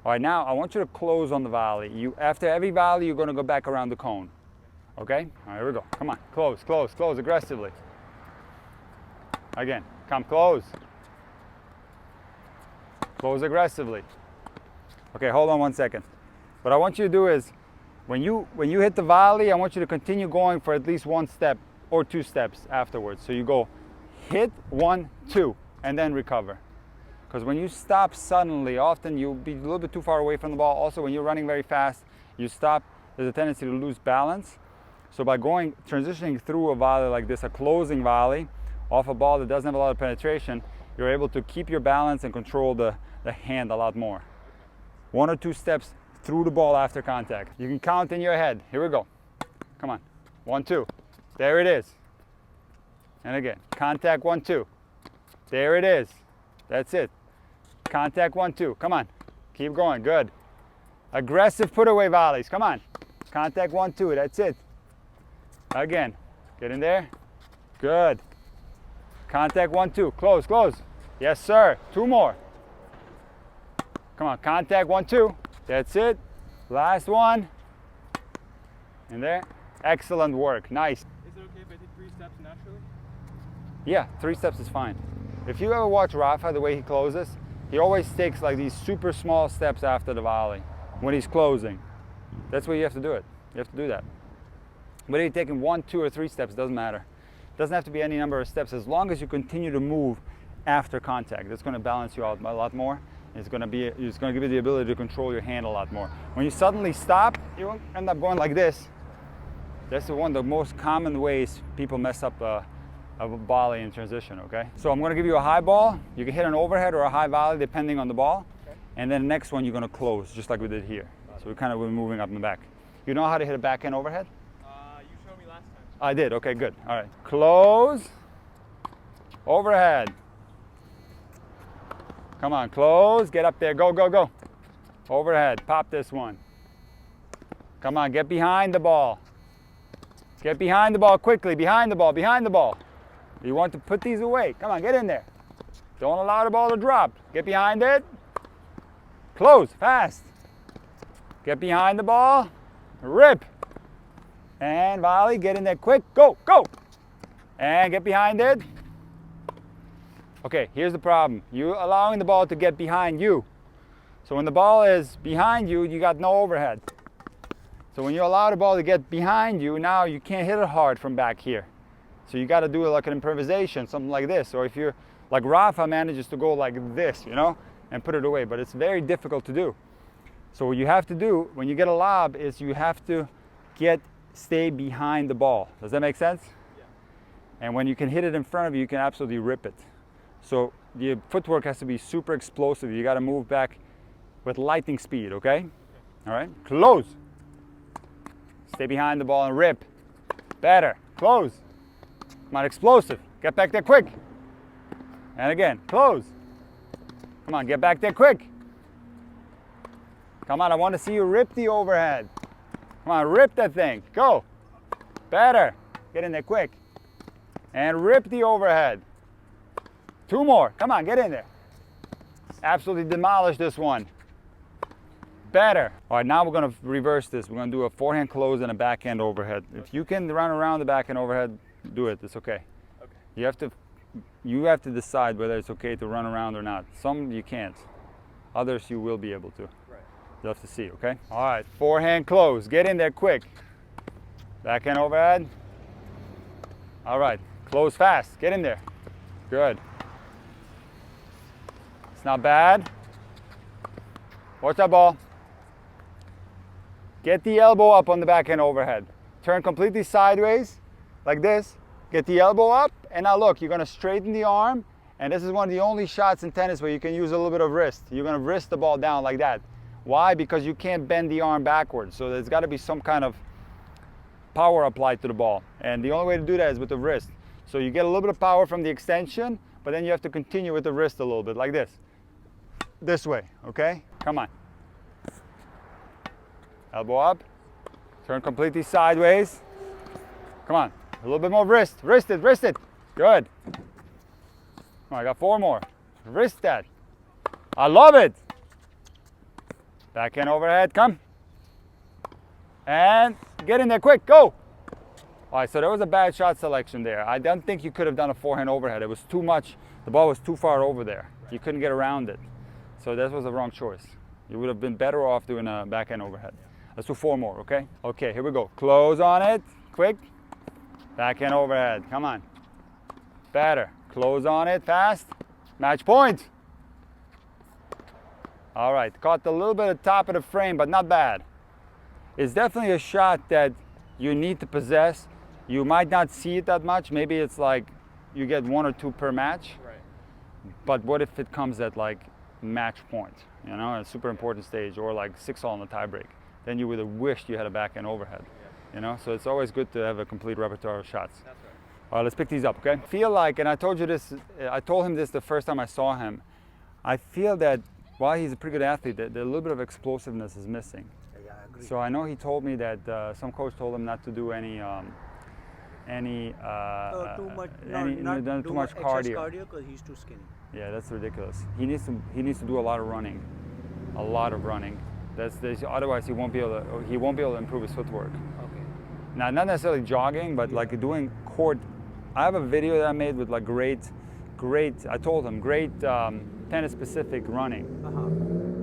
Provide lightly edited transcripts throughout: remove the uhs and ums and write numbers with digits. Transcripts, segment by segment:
All right, now I want you to close on the volley. After every volley, you're gonna go back around the cone. Okay? All right, here we go. Come on, close, close, close aggressively. Again, come close. Close aggressively. Okay, hold on 1 second. What I want you to do is, when you hit the volley, I want you to continue going for at least 1 step or 2 steps afterwards. So you go hit 1, 2, and then recover. Because when you stop suddenly, often you'll be a little bit too far away from the ball. Also, when you're running very fast, you stop, there's a tendency to lose balance. So by transitioning through a volley like this, a closing volley, off a ball that doesn't have a lot of penetration, you're able to keep your balance and control the hand a lot more. 1 or 2 steps through the ball after contact. You can count in your head. Here we go. Come on. 1, 2. There it is. And again, contact 1, 2. There it is. That's it. Contact 1, 2. Come on. Keep going. Good. Aggressive put away volleys. Come on. Contact 1, 2. That's it. Again. Get in there. Good. Contact 1, 2. Close, close. Yes, sir. 2 more. Come on. Contact 1, 2. That's it. Last one. In there. Excellent work. Nice. Is it okay if I take 3 steps naturally? Yeah, 3 steps is fine. If you ever watch Rafa, the way he closes, he always takes like these super small steps after the volley when he's closing. That's where you have to do it. You have to do that. Whether you're taking 1, 2, or 3 steps, doesn't matter. It doesn't have to be any number of steps, as long as you continue to move after contact. That's going to balance you out a lot more. It's going to give you the ability to control your hand a lot more. When you suddenly stop, you end up going like this. That's one of the most common ways people mess up a volley in transition, okay? So I'm going to give you a high ball. You can hit an overhead or a high volley depending on the ball. Okay. And then the next one you're going to close, just like we did here. So we're moving up in the back. You know how to hit a backhand overhead? You showed me last time. I did, okay, good. All right, close, overhead. Come on, close, get up there, go, go, go. Overhead, pop this one. Come on, get behind the ball. Get behind the ball quickly, behind the ball, behind the ball. You want to put these away. Come on, get in there. Don't allow the ball to drop. Get behind it. Close, fast. Get behind the ball, rip. And volley, get in there quick, go, go. And get behind it. Okay, here's the problem. You're allowing the ball to get behind you. So when the ball is behind you, you got no overhead. So when you allow the ball to get behind you, now you can't hit it hard from back here. So you got to do it like an improvisation, something like this. Or if you're like Rafa manages to go like this, you know, and put it away. But it's very difficult to do. So what you have to do when you get a lob is you have to stay behind the ball. Does that make sense? Yeah. And when you can hit it in front of you, you can absolutely rip it. So the footwork has to be super explosive. You got to move back with lightning speed, okay? All right, close. Stay behind the ball and rip. Better, close. Come on, explosive. Get back there quick. And again, close. Come on, get back there quick. Come on, I want to see you rip the overhead. Come on, rip that thing. Go. Better. Get in there quick. And rip the overhead. 2 more. Come on, get in there. Absolutely demolish this one. Better. All right, now we're going to reverse this. We're going to do a forehand close and a backhand overhead. If you can run around the backhand overhead, do it. It's okay. Okay. You have to decide whether it's okay to run around or not. Some you can't. Others you will be able to. Right. You'll have to see, okay? All right, forehand close. Get in there quick. Backhand overhead. All right, close fast. Get in there. Good. It's not bad. Watch that ball. Get the elbow up on the backhand overhead. Turn completely sideways, like this. Get the elbow up, and now look, you're gonna straighten the arm, and this is one of the only shots in tennis where you can use a little bit of wrist. You're gonna wrist the ball down like that. Why? Because you can't bend the arm backwards, so there's gotta be some kind of power applied to the ball. And the only way to do that is with the wrist. So you get a little bit of power from the extension, but then you have to continue with the wrist a little bit, like this. This way, okay? Come on. Elbow up. Turn completely sideways. Come on. A little bit more wrist. Wrist it, wrist it. Good. Come on, I got 4 more. Wrist that. I love it. Backhand overhead, come. And get in there quick, go. All right, so there was a bad shot selection there. I don't think you could have done a forehand overhead. It was too much, the ball was too far over there. You couldn't get around it. So that was the wrong choice. You would have been better off doing a backhand overhead. Let's do 4 more, okay? Okay, here we go. Close on it, quick. Backhand overhead, come on. Better, close on it, fast. Match point. All right, caught a little bit of top of the frame, but not bad. It's definitely a shot that you need to possess. You might not see it that much. Maybe it's like you get 1 or 2 per match. Right. But what if it comes at like match point, you know, a super important stage, or like 6-all in the tiebreak? Then you would have wished you had a backhand overhead, you know? So it's always good to have a complete repertoire of shots. That's right. All right, let's pick these up, okay? Feel like, and I told you this, I told him this the first time I saw him, I feel that while he's a pretty good athlete, that a little bit of explosiveness is missing. Yeah, I agree. So I know he told me that some coach told him not to do any too much, not too much cardio. Because he's too skinny. Yeah, that's ridiculous. He needs to do a lot of running, a lot of running. Otherwise he won't be able to improve his footwork. Okay. Now, not necessarily jogging, but like doing court. I have a video that I made with like great. I told him great tennis-specific running.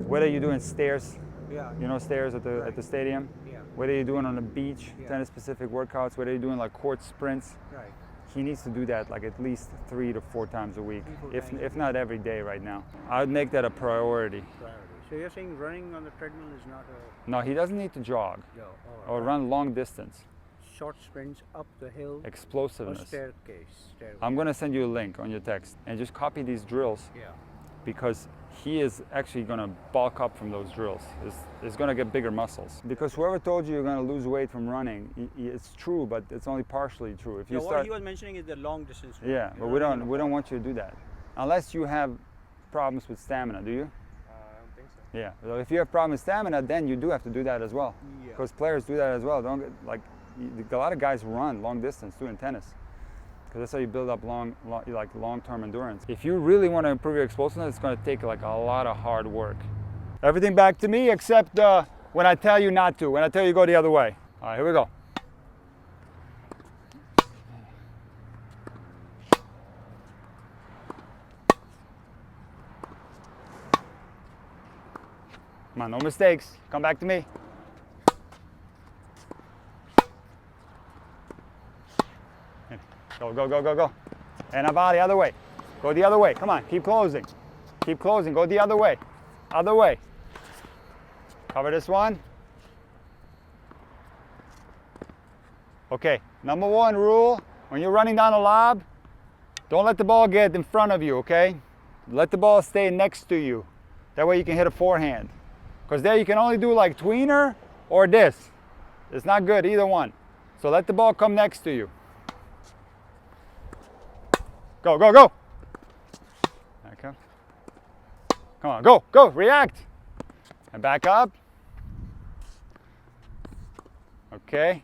Whether you're doing stairs, Yeah. you know, stairs at the Right. stadium. Yeah. Whether you're doing on the beach, Yeah. tennis-specific workouts. Whether you're doing like court sprints. Right. He needs to do that like at least 3 to 4 times a week, 3-4 times if not every day right now. I would make that a priority. Priority. So you're saying running on the treadmill is not a No, he doesn't need to jog or run long distance. short sprints up the hill or Explosiveness. stairway. I'm going to send you a link on your text and just copy these drills, Yeah. because he is actually going to bulk up from those drills. He's going to get bigger muscles. Because whoever told you you're going to lose weight from running, it's true, but it's only partially true. If you What he was mentioning is the long distance. yeah, but we don't want you to do that unless you have problems with stamina. Do you? I don't think so. Yeah. So if you have problems with stamina, then you do have to do that as well. Yeah. Because players do that as well. Don't get, like a lot of guys run long distance too in tennis, because that's how you build up long-term endurance. If you really want to improve your explosiveness, it's going to take like a lot of hard work. Everything back to me except when I tell you not to. When I tell you go the other way. All right, here we go. Come on, no mistakes. Come back to me. Go, go, go, go, go. And a volley, other way. Go the other way. Come on, keep closing. Keep closing. Go the other way. Other way. Cover this one. Okay, number 1 rule, when you're running down a lob, don't let the ball get in front of you, okay? Let the ball stay next to you. That way you can hit a forehand. Because there you can only do like tweener or this. It's not good, either one. So let the ball come next to you. Go, go, go. Back up. Come on, go, go, react. And back up. Okay.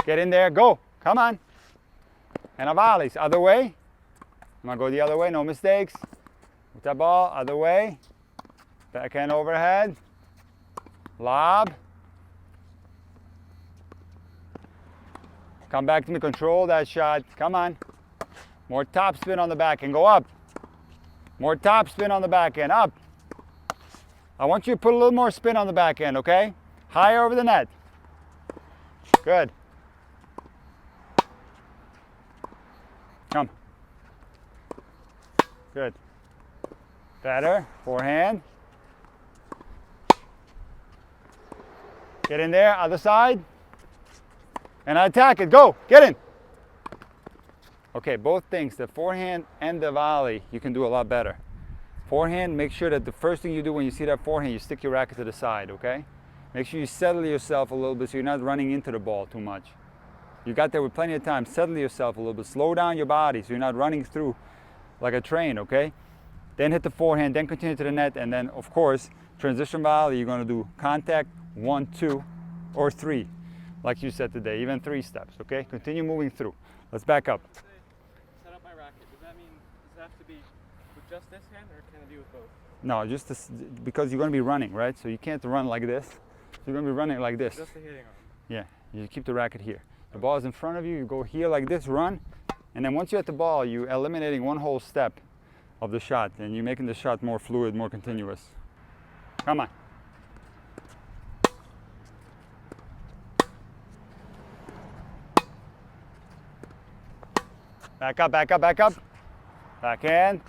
Get in there, go, come on. And a volleys, other way. I'm gonna go the other way, no mistakes. With that ball, other way. Backhand overhead. Lob. Come back to me, control that shot. Come on. More top spin on the backhand, go up. More top spin on the backhand, up. I want you to put a little more spin on the backhand, okay? Higher over the net. Good. Come. Good. Better, forehand. Get in there, other side. And I attack it, go, get in. Okay, both things, the forehand and the volley, you can do a lot better. Forehand, make sure that the first thing you do when you see that forehand, you stick your racket to the side, okay? Make sure you settle yourself a little bit so you're not running into the ball too much. You got there with plenty of time, settle yourself a little bit, slow down your body so you're not running through like a train, okay? Then hit the forehand, then continue to the net, and then of course, transition volley, you're gonna do contact, 1, 2, or 3. Like you said today, even 3 steps, okay? Continue moving through. Let's back up. Set up my racket. Does that mean have to be with just this hand, or can it be with both? No, just this, because you're going to be running, right? So you can't run like this. You're going to be running like this. Just the hitting arm. Yeah, you keep the racket here. The ball is in front of you, you go here like this, run, and then once you're at the ball, you're eliminating one whole step of the shot, and you're making the shot more fluid, more continuous. Come on. Back up, back up, back up. Backhand.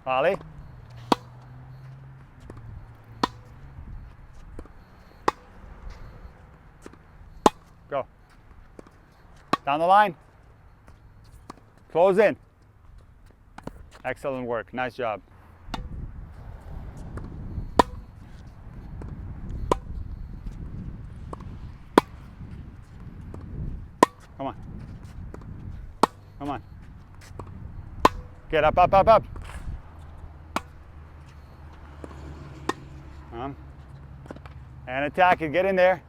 Volley. Go. Down the line. Close in. Excellent work. Nice job. Come on. Come on. Get up, up, up, up. And attack it. Get in there.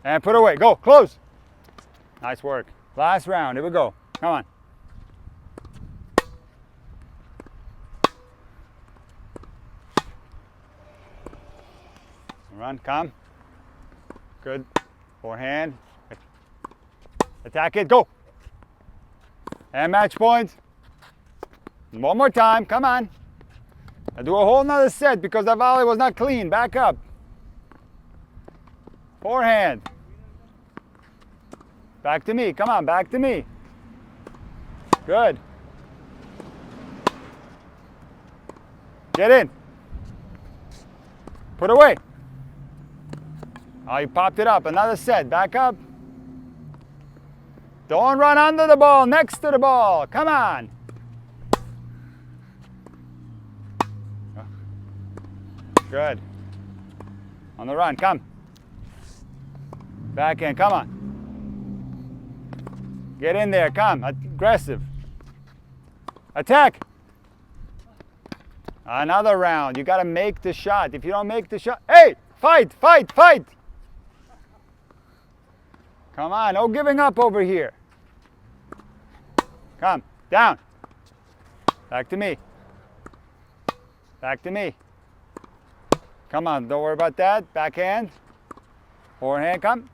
And put away. Go. Close. Nice work. Last round. Here we go. Come on. Run. Come. Good. Forehand. Attack it. Go. And match point. One more time. Come on. I do a whole nother set because that volley was not clean. Back up. Forehand. Back to me. Come on. Back to me. Good. Get in. Put away. Oh, you popped it up. Another set. Back up. Don't run under the ball. Next to the ball. Come on. Good. On the run. Come. Backhand. Come on. Get in there. Come. Aggressive. Attack. Another round. You got to make the shot. If you don't make the shot, hey, fight, fight, fight. Come on. No giving up over here. Come. Down. Back to me. Back to me. Come on. Don't worry about that. Backhand. Forehand. Come.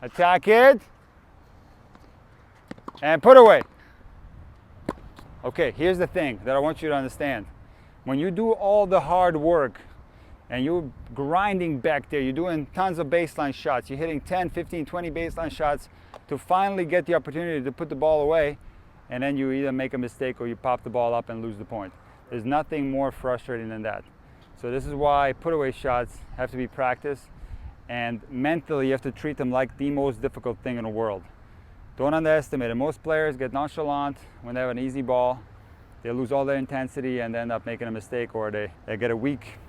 Attack it. And put away. Okay, here's the thing that I want you to understand. When you do all the hard work and you're grinding back there, you're doing tons of baseline shots, you're hitting 10, 15, 20 baseline shots to finally get the opportunity to put the ball away, and then you either make a mistake or you pop the ball up and lose the point. There's nothing more frustrating than that. So this is why put away shots have to be practiced, and mentally you have to treat them like the most difficult thing in the world. Don't underestimate it. Most players get nonchalant when they have an easy ball. They lose all their intensity and end up making a mistake, or they get a weak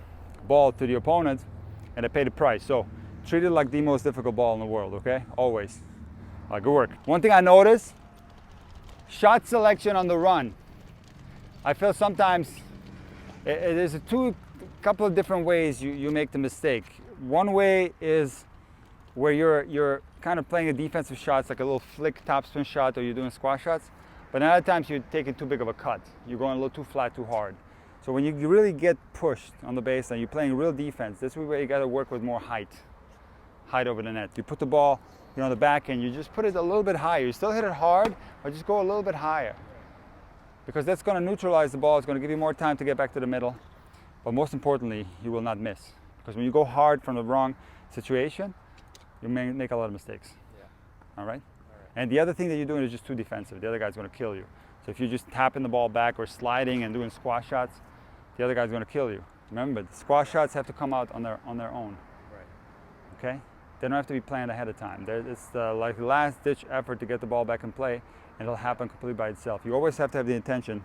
ball to the opponent and they pay the price. So treat it like the most difficult ball in the world, okay? Always. All right, good work. One thing I noticed, shot selection on the run. I feel sometimes there's a couple of different ways you make the mistake. One way is where you're kind of playing a defensive shots, like a little flick topspin shot, or you're doing squash shots. But other times you're taking too big of a cut. You're going a little too flat, too hard. So when you really get pushed on the baseline, you're playing real defense. This is where you got to work with more height over the net. You put the ball, on the back end, you just put it a little bit higher. You still hit it hard, but just go a little bit higher. Because that's going to neutralize the ball. It's going to give you more time to get back to the middle. But most importantly, you will not miss. Because when you go hard from the wrong situation, you may make a lot of mistakes. Yeah. All right? And the other thing that you're doing is just too defensive. The other guy's going to kill you. So if you're just tapping the ball back or sliding and doing squash shots, the other guy's going to kill you. Remember, the squash shots have to come out on their own. Right. Okay? They don't have to be planned ahead of time. It's the last-ditch effort to get the ball back in play, and it'll happen completely by itself. You always have to have the intention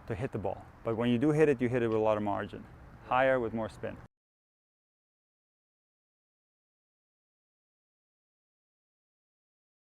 to hit the ball. But when you do hit it, you hit it with a lot of margin. Higher with more spin.